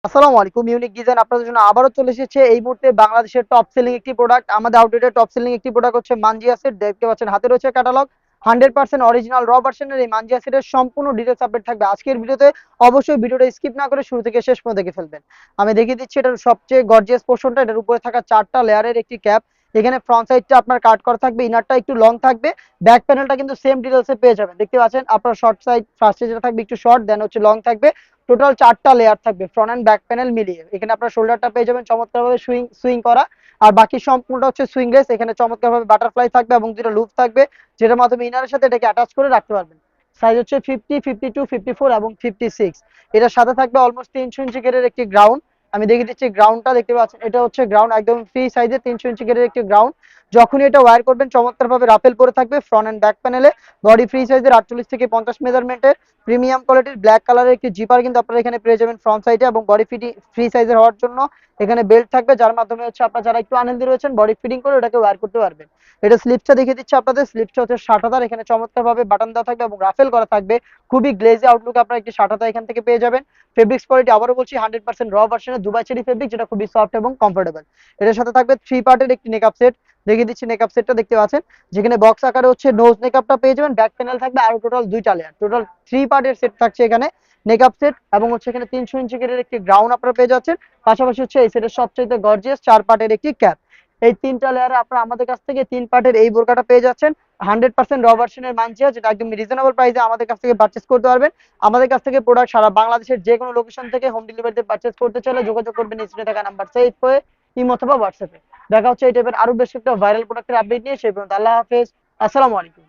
আসসালামু আলাইকুম। Unique design আপনাদের জন্য আবারও চলে এসেছে। এই মুহূর্তে বাংলাদেশের টপ সেলিং একটি প্রোডাক্ট, আমাদের আউটলেটের টপ সেলিং একটি প্রোডাক্ট হচ্ছে মানজিয়া সেট। দেখতে পাচ্ছেন হাতে রয়েছে ক্যাটালগ। 100% অরিজিনাল র ভার্সনের এই মানজিয়া সেটের সম্পূর্ণ ডিটেলস আপডেট থাকবে আজকের ভিডিওতে। অবশ্যই ভিডিওটা স্কিপ না করে শুরু থেকে শেষ পর্যন্ত দেখে ফেলবেন। আমি দেখিয়ে দিচ্ছি এটার সবচেয়ে গর্জিয়াস পোর্শনটা। এটার উপরে থাকা 4টা লেয়ারের একটি ক্যাপ। এখানে ফ্রন্ট সাইডটা আপনার কাট করা থাকবে, ইনারটা একটু লং থাকবে। ব্যাক প্যানেলটা কিন্তু সেম ডিটেলসে পেয়ে যাবেন। দেখতে পাচ্ছেন আপনার শর্ট সাইড ফার্স্টে যেটা থাকবে একটু শর্ট, দেন হচ্ছে লং থাকবে। টোটাল 4টা লেয়ার থাকবে ফ্রন্ট এন্ড ব্যাক প্যানেল মিলিয়ে। এখানে আপনার শোল্ডারটা পেয়ে যাবেন চমৎকারভাবে সুইং সুইং করা। আর বাকি সম্পূর্ণটা হচ্ছে সুইংলেস। এখানে চমৎকারভাবে বাটারফ্লাই থাকবে এবং দুটো লুপ থাকবে, যেটার মাধ্যমে ইনারের সাথে এটাকে অ্যাটাচ করে রাখতে পারবেন। সাইজ হচ্ছে 50, 52, 54 এবং 56। এটার সাথে থাকবে অলমোস্ট 300 ইঞ্চি গেরের একটি গ্রাউন্ড। আমি দেখিয়ে দিচ্ছি গ্রাউন্ডটা দেখতে পাচ্ছেন, এটা হচ্ছে গ্রাউন্ড একদম ফ্রি সাইজে 300 ইঞ্চি গেরের একটি গ্রাউন্ড। যখনই এটা ওয়্যার করবেন চমৎকারভাবে রাফেল পরে থাকবে ফ্রন্ট এন্ড ব্যাক প্যানেলে। বডি ফ্রি সাইজের 48 থেকে 50 মেজারমেন্টের প্রিমিয়াম কোয়ালিটির ব্ল্যাক কালারের একটি জিপার কিন্তু আপনারা এখানে পেয়ে যাবেন ফ্রন্ট সাইডে, এবং বডি ফিটিং ফ্রি সাইজের হওয়ার জন্য এখানে বেল্ট থাকবে, যার মাধ্যমে হচ্ছে আপনারা যারা একটু আনন্দি রয়েছেন বডি ফিটিং করে ওটাকে ওয়্যার করতে পারবেন। এটা স্লিপসটা দেখিয়ে দিচ্ছি আপনাদের। স্লিপসটা হচ্ছে শাটাদার, এখানে চমৎকারভাবে বাটন দেওয়া থাকবে এবং রাফেল করা থাকবে। খুবই গ্লেজি আউটলুক আপনারা একটি শাটাদা এখান থেকে পেয়ে যাবেন। ফেব্রিক্স কোয়ালিটি আবারও বলছি 100% র ভার্সনের দুবাই চেরি ফেব্রিক, যেটা খুবই সফট এবং কমফোর্টেবল। এটার সাথে থাকবে 3 পার্টের একটি মেকআপ সেট। দেখিয়ে দিচ্ছি মেকআপ সেটটা দেখতে পাচ্ছেন, যেখানে বক্স আকারে হচ্ছে নোজ মেকআপটা পেয়ে যাবেন, ব্যাক প্যানেল থাকবে, আর টোটাল 2টা লেয়ার, টোটাল 3 পার্টের সেট থাকছে এখানে মেকআপ সেট। এবং হচ্ছে এখানে 300 ইঞ্চি গেরের একটি গ্রাউন্ড আপনারা পেয়ে যাচ্ছেন। পাশাপাশি হচ্ছে এই সেটের সবচেয়ে গর্জিয়াস 4 পার্টের একটি ক্যাপ। এই 3টা লেয়ারে আপনারা আমাদের কাছ থেকে 3 পার্টের এই বোরকাটা পেয়ে যাচ্ছেন 100% র ভার্সনের মানজিয়া, যেটা একদম রিজনেবল প্রাইসে আমাদের কাছ থেকে পারচেস করতে পারবেন। আমাদের কাছ থেকে প্রোডাক্ট সারা বাংলাদেশের যে কোনো লোকেশন থেকে হোম ডেলিভারিতে পারচেস করতে চাইলে যোগাযোগ করবেন স্ক্রিনে থাকা নাম্বার সেভ হয়ে ইমো অথবা হোয়াটসঅ্যাপে। দেখা হচ্ছে এই টাইপের আরো বেশ একটা ভাইরাল প্রোডাক্টের আপডেট নিয়ে। সেই পর্যন্ত আল্লাহ হাফেজ, আসসালামু আলাইকুম।